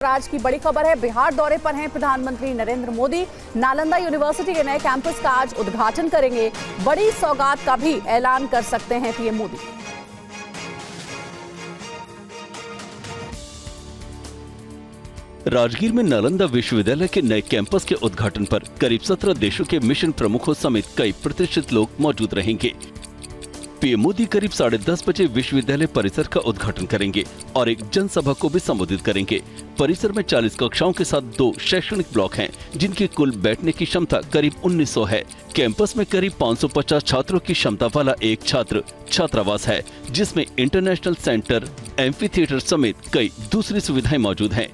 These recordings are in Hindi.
आज की बड़ी खबर है, बिहार दौरे पर हैं प्रधानमंत्री नरेंद्र मोदी। नालंदा यूनिवर्सिटी के नए कैंपस का आज उद्घाटन करेंगे। बड़ी सौगात का भी ऐलान कर सकते हैं पीएम मोदी। राजगीर में नालंदा विश्वविद्यालय के नए कैंपस के उद्घाटन पर करीब 17 देशों के मिशन प्रमुखों समेत कई प्रतिष्ठित लोग मौजूद रहेंगे। पीएम मोदी करीब 10:30 बजे विश्वविद्यालय परिसर का उद्घाटन करेंगे और एक जनसभा को भी संबोधित करेंगे। परिसर में 40 कक्षाओं के साथ 2 शैक्षणिक ब्लॉक हैं, जिनकी कुल बैठने की क्षमता करीब 1900 है। कैंपस में करीब 550 छात्रों की क्षमता वाला एक छात्रावास है, जिसमें इंटरनेशनल सेंटर, एम्फी थिएटर समेत कई दूसरी सुविधाएं मौजूद हैं।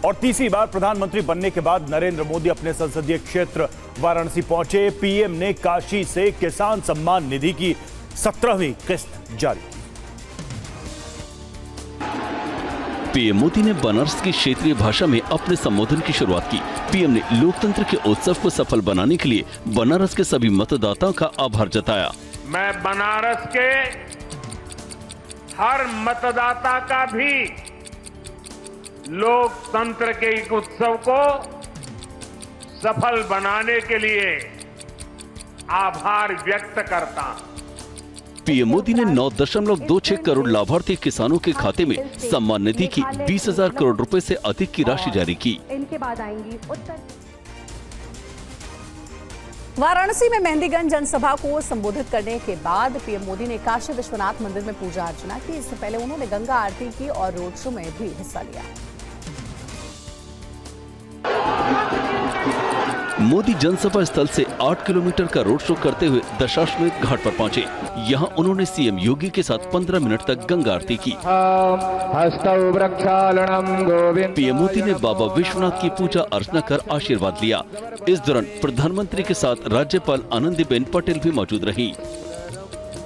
और तीसरी बार प्रधानमंत्री बनने के बाद नरेंद्र मोदी अपने संसदीय क्षेत्र वाराणसी पहुंचे। पीएम ने काशी से किसान सम्मान निधि की 17वीं किस्त जारी की। पीएम मोदी ने बनारस की क्षेत्रीय भाषा में अपने संबोधन की शुरुआत की। पीएम ने लोकतंत्र के उत्सव को सफल बनाने के लिए बनारस के सभी मतदाताओं का आभार जताया। मैं बनारस के हर मतदाता का भी लोकतंत्र के एक उत्सव को सफल बनाने के लिए आभार व्यक्त करता हूं। पीएम मोदी ने 9.26 करोड़ लाभार्थी किसानों के खाते में सम्मान निधि की 20,000 करोड़ रुपए से अधिक की राशि जारी की। इनके बाद आएंगी उत्तर वाराणसी में मेहंदीगंज जनसभा को संबोधित करने के बाद पीएम मोदी ने काशी विश्वनाथ मंदिर में पूजा अर्चना की। इससे पहले उन्होंने गंगा आरती की और रोड शो में भी हिस्सा लिया। मोदी जनसभा स्थल से 8 किलोमीटर का रोड शो करते हुए दशाश्वमेध घाट पर पहुंचे। यहां उन्होंने सीएम योगी के साथ 15 मिनट तक गंगा आरती की। पीएम मोदी ने बाबा विश्वनाथ की पूजा अर्चना कर आशीर्वाद लिया। इस दौरान प्रधानमंत्री के साथ राज्यपाल आनंदीबेन पटेल भी मौजूद रही।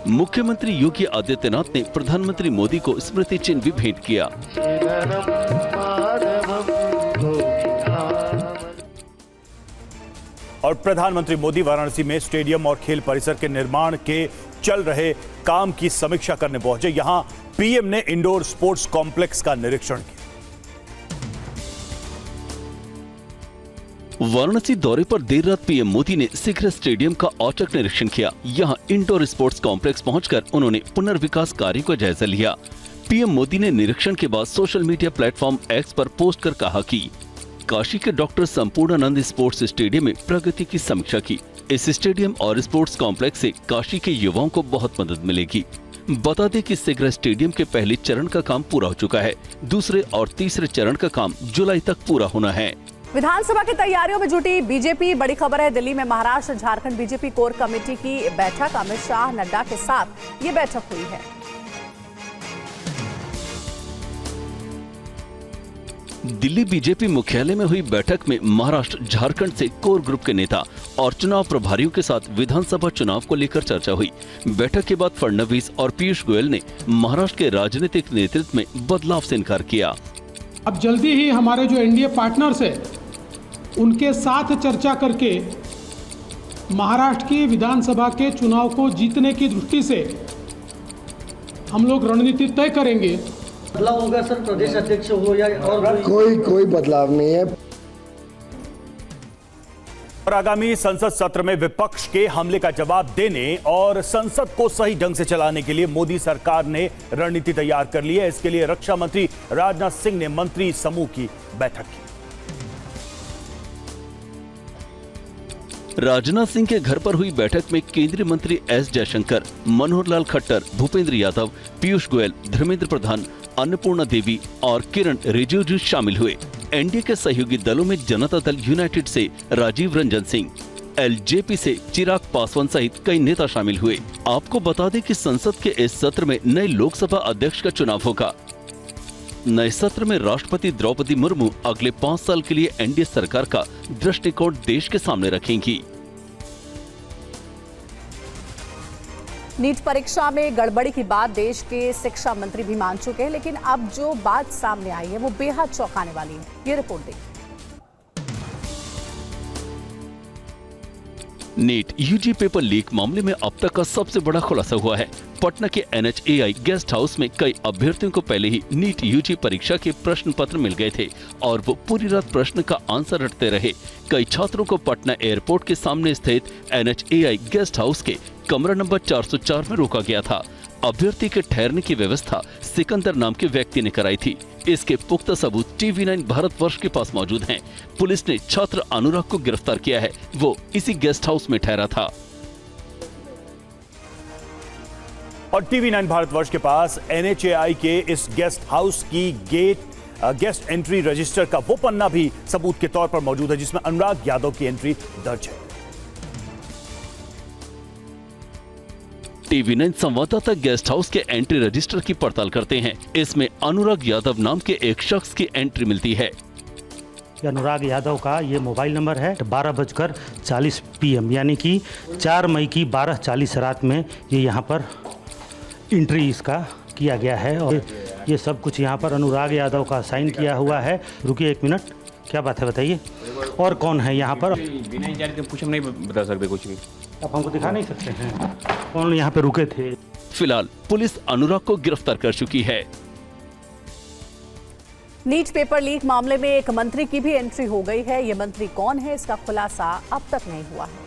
मुख्यमंत्री योगी आदित्यनाथ ने प्रधानमंत्री मोदी को स्मृति चिन्ह भी भेंट किया। और प्रधानमंत्री मोदी वाराणसी में स्टेडियम और खेल परिसर के निर्माण के चल रहे काम की समीक्षा करने पहुंचे। यहां पीएम ने इंडोर स्पोर्ट्स कॉम्प्लेक्स का निरीक्षण किया। वाराणसी दौरे पर देर रात पीएम मोदी ने शीघ्र स्टेडियम का औचक निरीक्षण किया। यहां इंडोर स्पोर्ट्स कॉम्प्लेक्स पहुंचकर उन्होंने पुनर्विकास कार्य का जायजा लिया। पीएम मोदी ने निरीक्षण के बाद सोशल मीडिया प्लेटफॉर्म एक्स पर पोस्ट कर कहा कि काशी के डॉक्टर संपूर्णानंद स्पोर्ट्स स्टेडियम में प्रगति की समीक्षा की। इस स्टेडियम और स्पोर्ट्स कॉम्प्लेक्स से काशी के युवाओं को बहुत मदद मिलेगी। बता दें कि शीघ्र स्टेडियम के पहले चरण का काम पूरा हो चुका है। दूसरे और तीसरे चरण का काम जुलाई तक पूरा होना है। विधानसभा की तैयारियों में जुटी बीजेपी। बड़ी खबर है, दिल्ली में Maharashtra Jharkhand BJP core committee की बैठक। अमित शाह, नड्डा के साथ ये बैठक हुई है। दिल्ली बीजेपी मुख्यालय में हुई बैठक में महाराष्ट्र झारखंड से कोर ग्रुप के नेता और चुनाव प्रभारियों के साथ विधानसभा चुनाव को लेकर चर्चा हुई। बैठक के बाद फडणवीस और पीयूष गोयल ने महाराष्ट्र के राजनीतिक नेतृत्व में बदलाव से इनकार किया। अब जल्दी ही हमारे जो एनडीए पार्टनर्स है उनके साथ चर्चा करके महाराष्ट्र की विधानसभा के चुनाव को जीतने की दृष्टि से हम लोग रणनीति तय करेंगे। बदलाव होगा सर, प्रदेश अध्यक्ष हो या और कोई बदलाव नहीं है। और आगामी संसद सत्र में विपक्ष के हमले का जवाब देने और संसद को सही ढंग से चलाने के लिए मोदी सरकार ने रणनीति तैयार कर ली है। इसके लिए रक्षा मंत्री राजनाथ सिंह ने मंत्री समूह की बैठक की। राजनाथ सिंह के घर पर हुई बैठक में केंद्रीय मंत्री एस जयशंकर, मनोहर लाल खट्टर, भूपेंद्र यादव, पीयूष गोयल, धर्मेंद्र प्रधान, अन्नपूर्णा देवी और किरण रिजिजू शामिल हुए। एनडीए के सहयोगी दलों में जनता दल यूनाइटेड से राजीव रंजन सिंह, एलजेपी से चिराग पासवान सहित कई नेता शामिल हुए। आपको बता दें कि संसद के इस सत्र में नए लोकसभा अध्यक्ष का चुनाव होगा। नए सत्र में राष्ट्रपति द्रौपदी मुर्मू अगले 5 साल के लिए एनडीए सरकार का दृष्टिकोण देश के सामने रखेंगी। नीट परीक्षा में गड़बड़ी की बात देश के शिक्षा मंत्री भी मान चुके हैं, लेकिन अब जो बात सामने आई है वो बेहद चौंकाने वाली है। ये रिपोर्ट देखिए। नीट यूजी पेपर लीक मामले में अब तक का सबसे बड़ा खुलासा हुआ है। पटना के NHAI गेस्ट हाउस में कई अभ्यर्थियों को पहले ही नीट यूजी परीक्षा के प्रश्न पत्र मिल गए थे और वो पूरी रात प्रश्न का आंसर रटते रहे। कई छात्रों को पटना एयरपोर्ट के सामने स्थित NHAI गेस्ट हाउस के कमरा नंबर 404 में रोका गया था। अभ्यर्थी के ठहरने की व्यवस्था सिकंदर नाम के व्यक्ति ने कराई थी। इसके पुख्ता सबूत TV9 भारतवर्ष के पास मौजूद हैं। पुलिस ने छात्र अनुराग को गिरफ्तार किया है। वो इसी गेस्ट हाउस में ठहरा था। और TV9 भारतवर्ष के पास NHAI के इस गेस्ट हाउस की गेस्ट एंट्री रजिस्टर का वो पन्ना भी सबूत के तौर पर मौजूद है जिसमें अनुराग यादव की एंट्री दर्ज है। TV9 संवाददाता गेस्ट हाउस के एंट्री रजिस्टर की पड़ताल करते हैं। इसमें अनुराग यादव नाम के एक शख्स की एंट्री मिलती है। अनुराग यादव का ये मोबाइल नंबर है। 12:40 PM यानी कि 4 मई की 12:40 रात में ये यहाँ पर एंट्री इसका किया गया है और ये सब कुछ यहाँ पर अनुराग यादव का साइन किया हुआ है। रुकिए 1 मिनट, क्या बात है बताइए, और कौन है यहाँ पर? बिना इंचार्ज के कुछ हम नहीं बता सकते कुछ भी। आप हमको दिखा नहीं सकते हैं कौन यहाँ पे रुके थे? फिलहाल पुलिस अनुराग को गिरफ्तार कर चुकी है। नीट पेपर लीक मामले में एक मंत्री की भी एंट्री हो गई है। ये मंत्री कौन है, इसका खुलासा अब तक नहीं हुआ है।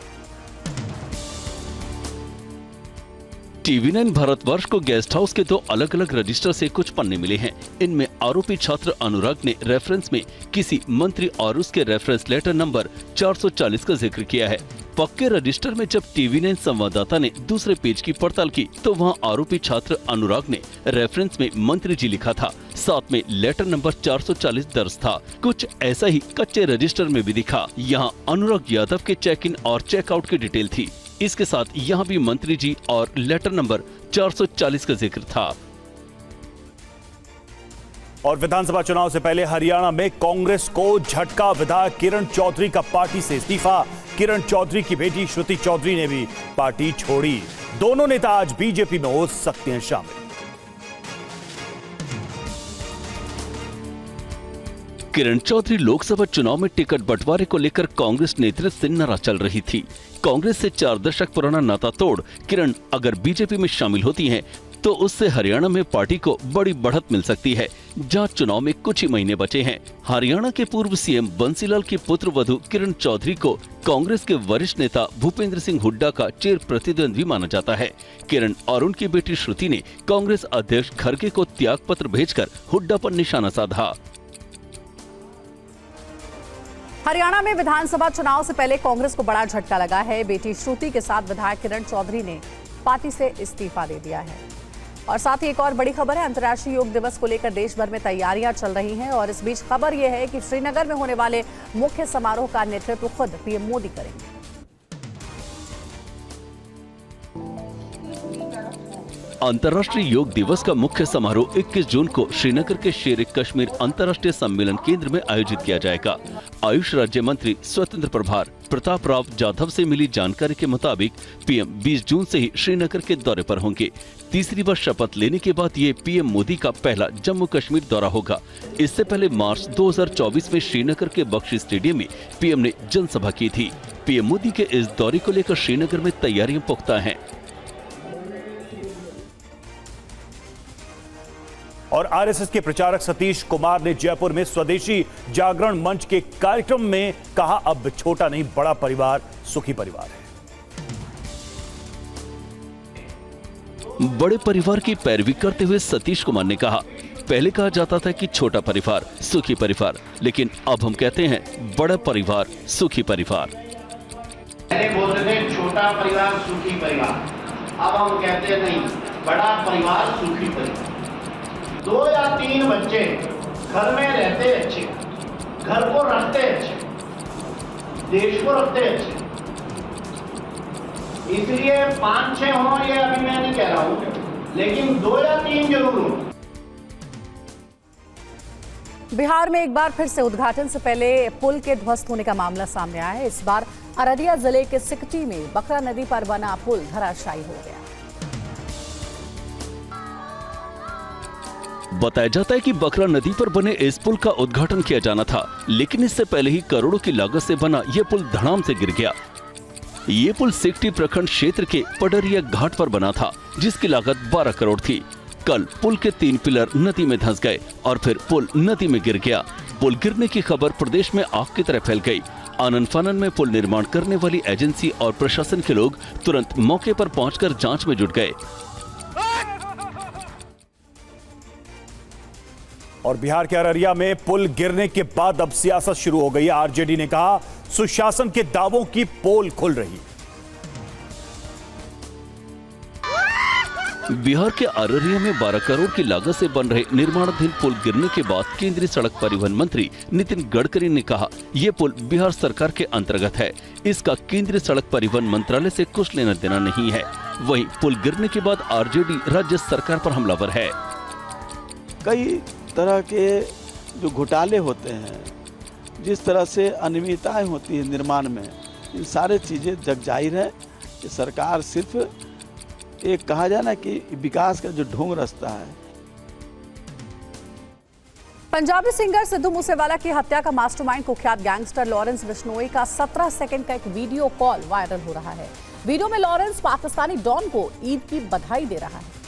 TV9 भारतवर्ष को गेस्ट हाउस के 2 अलग-अलग रजिस्टर से कुछ पन्ने मिले हैं। इनमें आरोपी छात्र अनुराग ने रेफरेंस में किसी मंत्री और उसके रेफरेंस लेटर नंबर 440 का जिक्र किया है। पक्के रजिस्टर में जब TV9 संवाददाता ने दूसरे पेज की पड़ताल की तो वहां आरोपी छात्र अनुराग ने रेफरेंस में मंत्री जी लिखा था, साथ में लेटर नंबर 440 दर्ज था। कुछ ऐसा ही कच्चे रजिस्टर में भी दिखा। यहाँ अनुराग यादव के चेक इन और चेकआउट की डिटेल थी। इसके साथ यहाँ भी मंत्री जी और लेटर नंबर 440 का जिक्र था। और विधानसभा चुनाव से पहले हरियाणा में कांग्रेस को झटका। विधायक किरण चौधरी का पार्टी से इस्तीफा। किरण चौधरी की बेटी श्रुति चौधरी ने भी पार्टी छोड़ी। दोनों नेता आज बीजेपी में हो सकते हैं शामिल। किरण चौधरी लोकसभा चुनाव में टिकट बंटवारे को लेकर कांग्रेस नेतृत्व से नाराज चल रही थी। कांग्रेस से 4 दशक पुराना नाता तोड़ किरण अगर बीजेपी में शामिल होती हैं, तो उससे हरियाणा में पार्टी को बड़ी बढ़त मिल सकती है, जहां चुनाव में कुछ ही महीने बचे हैं। हरियाणा के पूर्व सीएम बंसीलाल की पुत्र वधू किरण चौधरी को कांग्रेस के वरिष्ठ नेता भूपेंद्र सिंह हुड्डा का चिर प्रतिद्वंदी माना जाता है। किरण और उनकी बेटी श्रुति ने कांग्रेस अध्यक्ष खड़गे को त्याग पत्र भेजकर हुड्डा पर निशाना साधा। हरियाणा में विधानसभा चुनाव से पहले कांग्रेस को बड़ा झटका लगा है। बेटी श्रुति के साथ विधायक किरण चौधरी ने पार्टी से इस्तीफा दे दिया है। और साथ ही एक और बड़ी खबर है, अंतर्राष्ट्रीय योग दिवस को लेकर देश भर में तैयारियां चल रही हैं और इस बीच खबर यह है कि श्रीनगर में होने वाले मुख्य समारोह का नेतृत्व खुद पीएम मोदी करेंगे। अंतर्राष्ट्रीय योग दिवस का मुख्य समारोह 21 जून को श्रीनगर के शेर कश्मीर अंतर्राष्ट्रीय सम्मेलन केंद्र में आयोजित किया जाएगा। आयुष राज्य मंत्री स्वतंत्र प्रभार प्रताप राव जाधव से मिली जानकारी के मुताबिक पीएम 20 जून से ही श्रीनगर के दौरे पर होंगे। तीसरी बार शपथ लेने के बाद ये पीएम मोदी का पहला जम्मू कश्मीर दौरा होगा। इससे पहले मार्च 2024 में श्रीनगर के बख्शी स्टेडियम में पीएम ने जनसभा की थी। पीएम मोदी के इस दौरे को लेकर श्रीनगर में तैयारियां पुख्ता हैं। और आरएसएस के प्रचारक सतीश कुमार ने जयपुर में स्वदेशी जागरण मंच के कार्यक्रम में कहा, अब छोटा नहीं बड़ा परिवार सुखी परिवार है। बड़े परिवार की पैरवी करते हुए सतीश कुमार ने कहा, पहले कहा जाता था कि छोटा परिवार सुखी परिवार, लेकिन अब हम कहते हैं बड़ा परिवार सुखी परिवार। पहले बोलते थे छोटा परिवार सुखी परिवार, अब हम कहते हैं नहीं बड़ा परिवार सुखी परिवार। 2 या 3 बच्चे घर में रहते अच्छे, घर को रखते अच्छे, देश को रखते अच्छे। इसलिए 5-6 हो ये अभी मैं नहीं कह रहा हूं, लेकिन 2 या 3 जरूर हो। बिहार में एक बार फिर से उद्घाटन से पहले पुल के ध्वस्त होने का मामला सामने आया है। इस बार अररिया जिले के सिकटी में बकरा नदी पर बना पुल धराशायी हो गया। बताया जाता है कि बकरा नदी पर बने इस पुल का उद्घाटन किया जाना था, लेकिन इससे पहले ही करोड़ों की लागत से बना यह पुल धड़ाम से गिर गया। ये पुल सिकटी प्रखंड क्षेत्र के पडरिया घाट पर बना था, जिसकी लागत 12 करोड़ थी। कल पुल के 3 पिलर नदी में धंस गए और फिर पुल नदी में गिर गया। पुल गिरने की खबर प्रदेश में आग की तरह फैल गई। आनन फानन में पुल निर्माण करने वाली एजेंसी और प्रशासन के लोग तुरंत मौके पर पहुंचकर जांच में जुट गए। और बिहार के अररिया में पुल गिरने के बाद अब सियासत शुरू हो गई है। आरजेडी ने कहा सुशासन के दावों की पोल खुल रही। बिहार के अररिया में 12 करोड़ की लागत से बन रहे निर्माणाधीन पुल गिरने के बाद केंद्रीय सड़क परिवहन मंत्री नितिन गडकरी ने कहा, ये पुल बिहार सरकार के अंतर्गत है, इसका केंद्रीय सड़क परिवहन मंत्रालय से कुछ लेना देना नहीं है। वहीं पुल गिरने के बाद आरजेडी राज्य सरकार पर हमलावर है। कई तरह के जो घोटाले होते हैं, जिस तरह से अनियमितताएं होती है निर्माण में, इन सारे चीजें जग जाहिर है कि सरकार सिर्फ एक कहा जाए ना कि विकास का जो ढोंग रास्ता है। पंजाबी सिंगर सिद्धू मूसेवाला की हत्या का मास्टरमाइंड कुख्यात गैंगस्टर लॉरेंस बिश्नोई का 17 सेकंड का एक वीडियो कॉल वायरल हो रहा है। वीडियो में लॉरेंस पाकिस्तानी डॉन को ईद की बधाई दे रहा है।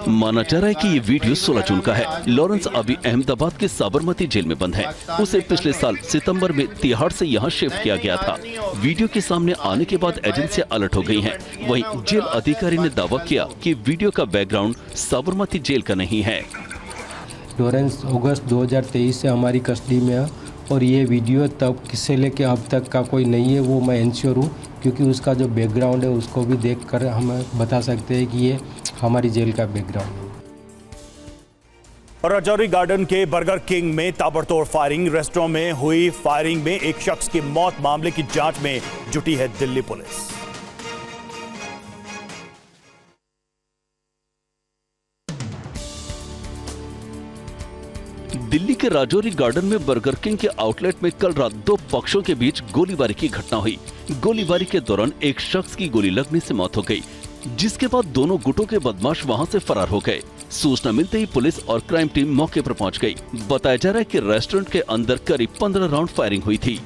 माना जा रहा है कि ये वीडियो 16 जून का है। लॉरेंस अभी अहमदाबाद के साबरमती जेल में बंद है। उसे पिछले साल सितंबर में तिहाड़ से यहाँ शिफ्ट किया गया था। वीडियो के सामने आने के बाद एजेंसियां अलर्ट हो गई हैं। वहीं जेल अधिकारी ने दावा किया कि वीडियो का बैकग्राउंड साबरमती जेल का नहीं है। लॉरेंस अगस्त 2023 से हमारी कस्टडी में है और ये वीडियो तब किससे लेके अब तक का कोई नहीं है, वो मैं इंश्योर हूँ, क्योंकि उसका जो बैकग्राउंड है उसको भी देखकर हम बता सकते हैं कि ये हमारी जेल का बैकग्राउंड है। राजौरी गार्डन के बर्गर किंग में ताबड़तोड़ फायरिंग। रेस्टोरेंट में हुई फायरिंग में एक शख्स की मौत। मामले की जांच में जुटी है दिल्ली पुलिस। दिल्ली के राजौरी गार्डन में बर्गर किंग के आउटलेट में कल रात 2 पक्षों के बीच गोलीबारी की घटना हुई। गोलीबारी के दौरान एक शख्स की गोली लगने से मौत हो गई, जिसके बाद दोनों गुटों के बदमाश वहां से फरार हो गए। सूचना मिलते ही पुलिस और क्राइम टीम मौके पर पहुंच गई। बताया जा रहा है कि रेस्टोरेंट के अंदर करीब 15 राउंड फायरिंग हुई थी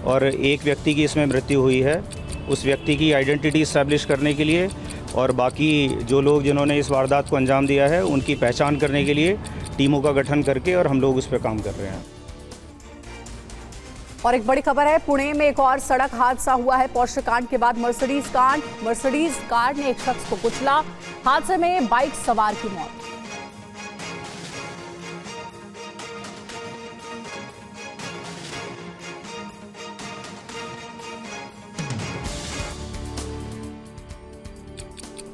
और एक व्यक्ति की इसमें मृत्यु हुई है। उस व्यक्ति की आइडेंटिटी एस्टैब्लिश करने के लिए और बाकी जो लोग जिन्होंने इस वारदात को अंजाम दिया है उनकी पहचान करने के लिए टीमों का गठन करके और हम लोग उस पर काम कर रहे हैं। और एक बड़ी खबर है, पुणे में एक और सड़क हादसा हुआ है। पोर्शे कांड के बाद मर्सिडीज कार ने एक शख्स को कुचला। हादसे में बाइक सवार की मौत।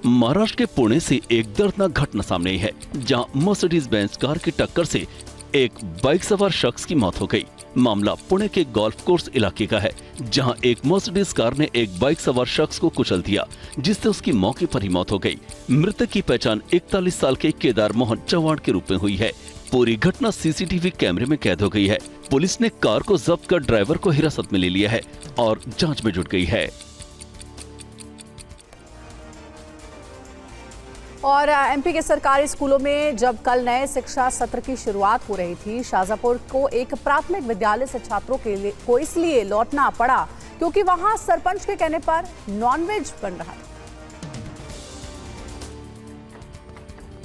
महाराष्ट्र के पुणे से एक दर्दनाक घटना सामने आई है, जहां मर्सिडीज बेंज कार की टक्कर से एक बाइक सवार शख्स की मौत हो गई। मामला पुणे के गोल्फ कोर्स इलाके का है, जहां एक मर्सिडीज कार ने एक बाइक सवार शख्स को कुचल दिया, जिससे उसकी मौके पर ही मौत हो गई। मृतक की पहचान 41 साल के केदार मोहन चौहान के रूप में हुई है। पूरी घटना सीसीटीवी कैमरे में कैद हो गई है। पुलिस ने कार को जब्त कर ड्राइवर को हिरासत में ले लिया है और जांच में जुट गई है। और एमपी के सरकारी स्कूलों में जब कल नए शिक्षा सत्र की शुरुआत हो रही थी, शाजापुर को एक प्राथमिक विद्यालय से छात्रों को इसलिए लौटना पड़ा क्योंकि वहां सरपंच के कहने पर नॉनवेज बन रहा था।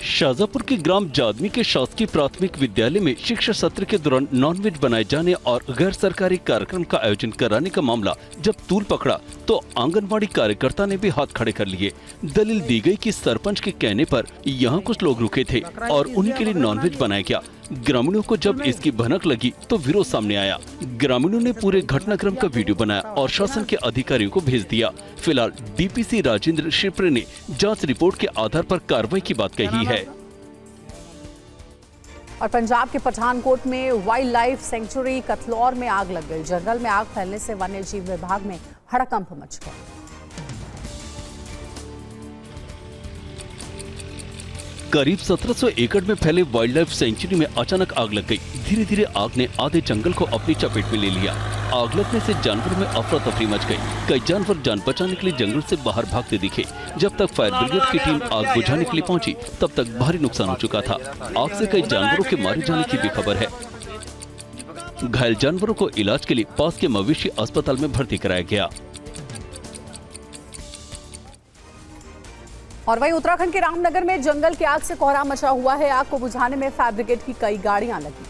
शाजापुर के ग्राम जादमी के शासकीय प्राथमिक विद्यालय में शिक्षा सत्र के दौरान नॉनवेज बनाए जाने और गैर सरकारी कार्यक्रम का आयोजन कराने का मामला जब तूल पकड़ा तो आंगनबाड़ी कार्यकर्ता ने भी हाथ खड़े कर लिए। दलील दी गई कि सरपंच के कहने पर यहाँ कुछ लोग रुके थे और उनके लिए नॉनवेज बनाया गया। ग्रामीणों को जब इसकी भनक लगी तो विरोध सामने आया। ग्रामीणों ने पूरे घटनाक्रम का वीडियो बनाया और शासन के अधिकारियों को भेज दिया। फिलहाल डीपीसी राजेंद्र शिप्रे ने जांच रिपोर्ट के आधार पर कार्रवाई की बात कही है। और पंजाब के पठानकोट में वाइल्ड लाइफ सेंचुरी कथलौर में आग लग गई। जंगल में आग फैलने से वन्य जीव विभाग में हड़कंप मच गया। करीब 1700 एकड़ में फैले वाइल्ड लाइफ सेंचुरी में अचानक आग लग गई। धीरे धीरे आग ने आधे जंगल को अपनी चपेट में ले लिया। आग लगने से जानवरों में अफरा तफरी मच गई। कई जानवर जान बचाने के लिए जंगल से बाहर भागते दिखे। जब तक फायर ब्रिगेड की टीम आग बुझाने के लिए पहुंची, तब तक भारी नुकसान हो चुका था। आग से कई जानवरों के मारे जाने की भी खबर है। घायल जानवरों को इलाज के लिए पास के मवेशी अस्पताल में भर्ती कराया गया। और वहीं उत्तराखंड के रामनगर में जंगल की आग से कोहराम मचा हुआ है। आग को बुझाने में फायर ब्रिगेड की कई गाड़ियां लगी।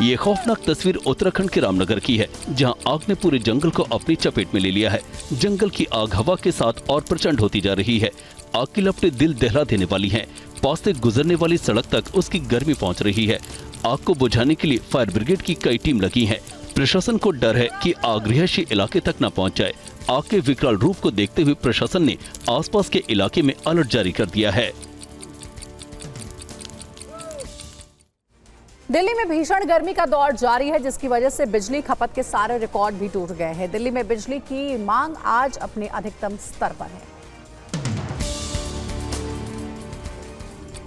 ये खौफनाक तस्वीर उत्तराखंड के रामनगर की है, जहां आग ने पूरे जंगल को अपनी चपेट में ले लिया है। जंगल की आग हवा के साथ और प्रचंड होती जा रही है। आग की लपटें दिल दहला देने वाली हैं। पास से गुजरने वाली सड़क तक उसकी गर्मी पहुंच रही है। आग को बुझाने के लिए फायर ब्रिगेड की कई टीम लगी है। प्रशासन को डर है कि आग रिहायशी इलाके तक न पहुंच जाए। आग के विकराल रूप को देखते हुए प्रशासन ने आसपास के इलाके में अलर्ट जारी कर दिया है। दिल्ली में भीषण गर्मी का दौर जारी है, जिसकी वजह से बिजली खपत के सारे रिकॉर्ड भी टूट गए हैं। दिल्ली में बिजली की मांग आज अपने अधिकतम स्तर पर है।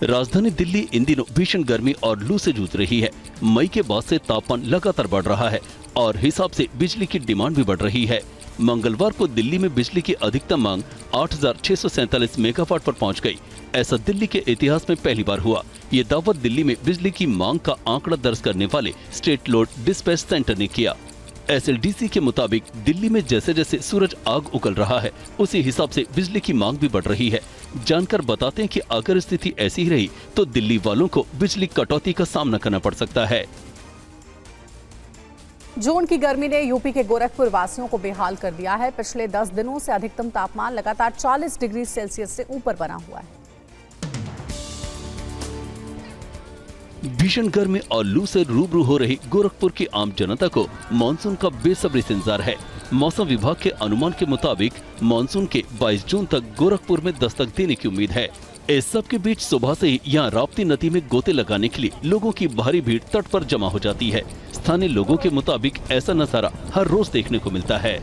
राजधानी दिल्ली इन दिनों भीषण गर्मी और लू से जूझ रही है। मई के बाद से तापमान लगातार बढ़ रहा है और हिसाब से बिजली की डिमांड भी बढ़ रही है। मंगलवार को दिल्ली में बिजली की अधिकतम मांग 8,647 मेगावाट पर पहुंच गई। ऐसा दिल्ली के इतिहास में पहली बार हुआ। ये दावा दिल्ली में बिजली की मांग का आंकड़ा दर्ज करने वाले स्टेट लोड डिस्पैच सेंटर ने किया। SLDC के मुताबिक दिल्ली में जैसे जैसे सूरज आग उगल रहा है, उसी हिसाब से बिजली की मांग भी बढ़ रही है। जानकर बताते हैं कि अगर स्थिति ऐसी ही रही तो दिल्ली वालों को बिजली कटौती का सामना करना पड़ सकता है। जून की गर्मी ने यूपी के गोरखपुर वासियों को बेहाल कर दिया है। पिछले 10 दिनों से अधिकतम तापमान लगातार 40 डिग्री सेल्सियस से ऊपर बना हुआ है। भीषण गर्मी और लू से रूबरू हो रही गोरखपुर की आम जनता को मानसून का बेसब्री से इंतजार है। मौसम विभाग के अनुमान के मुताबिक मानसून के 22 जून तक गोरखपुर में दस्तक देने की उम्मीद है। इस सब के बीच सुबह से ही यहाँ राप्ती नदी में गोते लगाने के लिए लोगों की भारी भीड़ तट पर जमा हो जाती है। स्थानीय लोगों के मुताबिक ऐसा नजारा हर रोज देखने को मिलता है।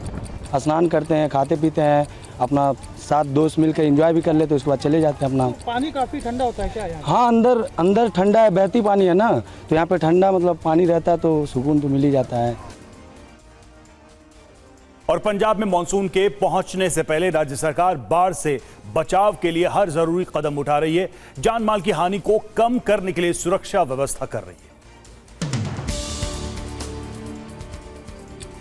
स्नान करते हैं, खाते पीते हैं, अपना साथ दोस्त मिलकर एंजॉय भी कर लेते हैं, उसके बाद चले जाते हैं अपना। पानी काफी ठंडा होता है क्या यहाँ? हाँ, अंदर ठंडा है, बहती पानी है ना, तो यहाँ पे ठंडा मतलब पानी रहता है तो सुकून तो मिल ही जाता है। और पंजाब में मानसून के पहुंचने से पहले राज्य सरकार बाढ़ से बचाव के लिए हर जरूरी कदम उठा रही है। जान माल की हानि को कम करने के लिए सुरक्षा व्यवस्था कर रही है।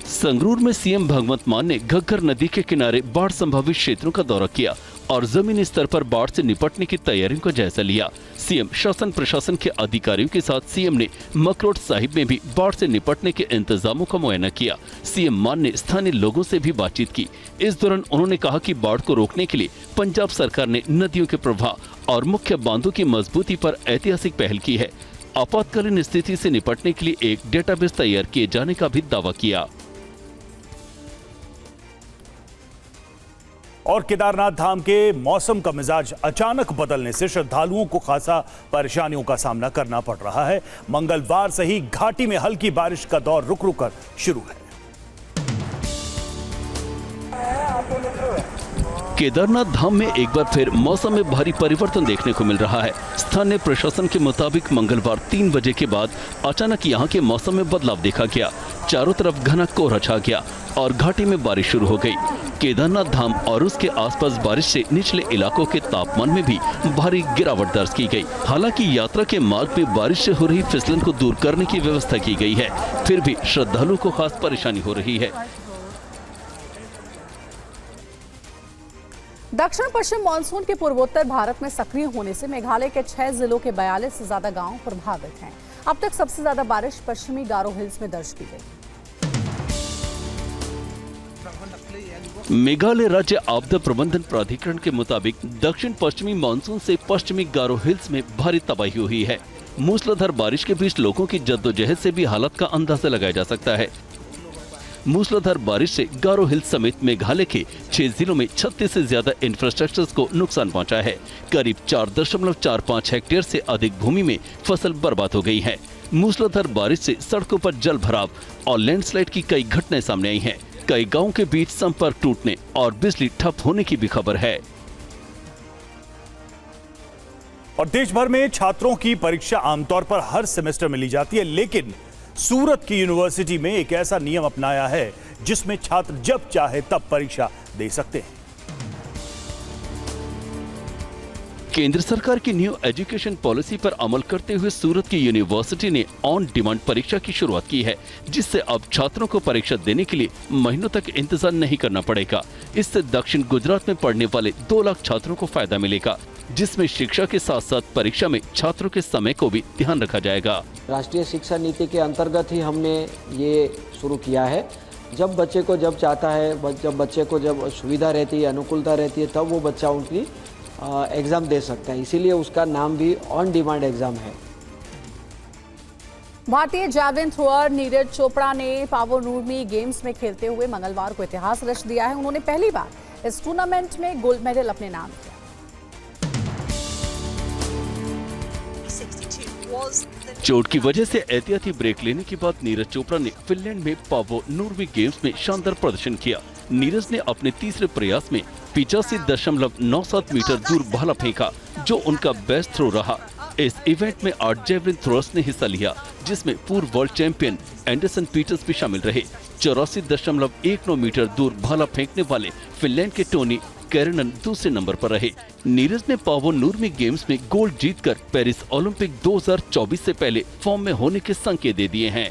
संगरूर में सीएम भगवंत मान ने घग्गर नदी के किनारे बाढ़ संभावित क्षेत्रों का दौरा किया और जमीनी स्तर पर बाढ़ से निपटने की तैयारियों का जायजा लिया। सीएम शासन प्रशासन के अधिकारियों के साथ सीएम ने मकरोट साहिब में भी बाढ़ से निपटने के इंतजामों का मुआयना किया। सीएम मान ने स्थानीय लोगों से भी बातचीत की। इस दौरान उन्होंने कहा कि बाढ़ को रोकने के लिए पंजाब सरकार ने नदियों के प्रवाह और मुख्य बांधों की मजबूती पर ऐतिहासिक पहल की है। आपातकालीन स्थिति से निपटने के लिए एक डेटाबेस तैयार किए जाने का भी दावा किया। और केदारनाथ धाम के मौसम का मिजाज अचानक बदलने से श्रद्धालुओं को खासा परेशानियों का सामना करना पड़ रहा है। मंगलवार से ही घाटी में हल्की बारिश का दौर रुक रुक कर शुरू है। केदारनाथ धाम में एक बार फिर मौसम में भारी परिवर्तन देखने को मिल रहा है। स्थानीय प्रशासन के मुताबिक मंगलवार 3 बजे के बाद अचानक यहां के मौसम में बदलाव देखा गया। चारों तरफ घना कोहरा छा गया और घाटी में बारिश शुरू हो गई। केदारनाथ धाम और उसके आसपास बारिश से निचले इलाकों के तापमान में भी भारी गिरावट दर्ज की गई। हालांकि यात्रा के मार्ग में बारिश से हो रही फिसलन को दूर करने की व्यवस्था की गई है, फिर भी श्रद्धालुओं को खास परेशानी हो रही है। दक्षिण पश्चिम मानसून के पूर्वोत्तर भारत में सक्रिय होने से मेघालय के 6 जिलों के 42 से ज्यादा गांव प्रभावित हैं। अब तक सबसे ज्यादा बारिश पश्चिमी गारो हिल्स में दर्ज की गई। मेघालय राज्य आपदा प्रबंधन प्राधिकरण के मुताबिक दक्षिण पश्चिमी मानसून से पश्चिमी गारो हिल्स में भारी तबाही हुई है। मूसलाधार बारिश के बीच लोगों की जद्दोजहद से भी हालत का अंदाजा लगाया जा सकता है। मूसलाधार बारिश से गारो हिल्स समेत मेघालय के 6 जिलों में 36 से ज्यादा इंफ्रास्ट्रक्चर को नुकसान पहुंचा है। करीब 4.45 हेक्टेयर से अधिक भूमि में फसल बर्बाद हो गई है। मूसलाधार बारिश से सड़कों पर जल भराव और लैंडस्लाइड की कई घटनाएं सामने आई हैं। कई गांवों के बीच संपर्क टूटने और बिजली ठप होने की भी खबर है। और देश भर में छात्रों की परीक्षा आमतौर पर हर सेमेस्टर में ली जाती है, लेकिन सूरत की यूनिवर्सिटी में एक ऐसा नियम अपनाया है जिसमें छात्र जब चाहे तब परीक्षा दे सकते हैं। केंद्र सरकार की न्यू एजुकेशन पॉलिसी पर अमल करते हुए सूरत की यूनिवर्सिटी ने ऑन डिमांड परीक्षा की शुरुआत की है, जिससे अब छात्रों को परीक्षा देने के लिए महीनों तक इंतजार नहीं करना पड़ेगा। इससे दक्षिण गुजरात में पढ़ने वाले 2 लाख छात्रों को फायदा मिलेगा, जिसमें शिक्षा के साथ साथ परीक्षा में छात्रों के समय को भी ध्यान रखा जाएगा। राष्ट्रीय शिक्षा नीति के अंतर्गत ही हमने ये शुरू किया है। जब बच्चे को जब चाहता है, जब बच्चे को जब सुविधा रहती है, अनुकूलता रहती है, तब वो बच्चा उनकी एग्ज़ाम दे सकता है। इसीलिए उसका नाम भी ऑन डिमांड एग्ज़ाम है। भारतीय जैवलिन थ्रोअर नीरज चोपड़ा ने पावो नूर्मी गेम्स में खेलते हुए मंगलवार को इतिहास रच दिया है। उन्होंने पहली बार इस टूर्नामेंट में गोल्ड मेडल अपने नाम किया। चोट की वजह से एहतियाती ब्रेक लेने के बाद नीरज चोपड़ा ने फिनलैंड में पावो नूर्मी गेम्स में शानदार प्रदर्शन किया। नीरज ने अपने तीसरे प्रयास में 85.97 मीटर दूर भाला फेंका, जो उनका बेस्ट थ्रो रहा। इस इवेंट में 8 जेवलिन थ्रोअर्स ने हिस्सा लिया, जिसमें पूर्व वर्ल्ड चैंपियन एंडरसन पीटर्स भी शामिल रहे। 84.19 मीटर दूर भाला फेंकने वाले फिनलैंड के टोनी कैरनन दूसरे नंबर पर रहे। नीरज ने पावो नूर्मी गेम्स में गोल्ड जीतकर पेरिस ओलंपिक 2024 से पहले फॉर्म में होने के संकेत दे दिए हैं।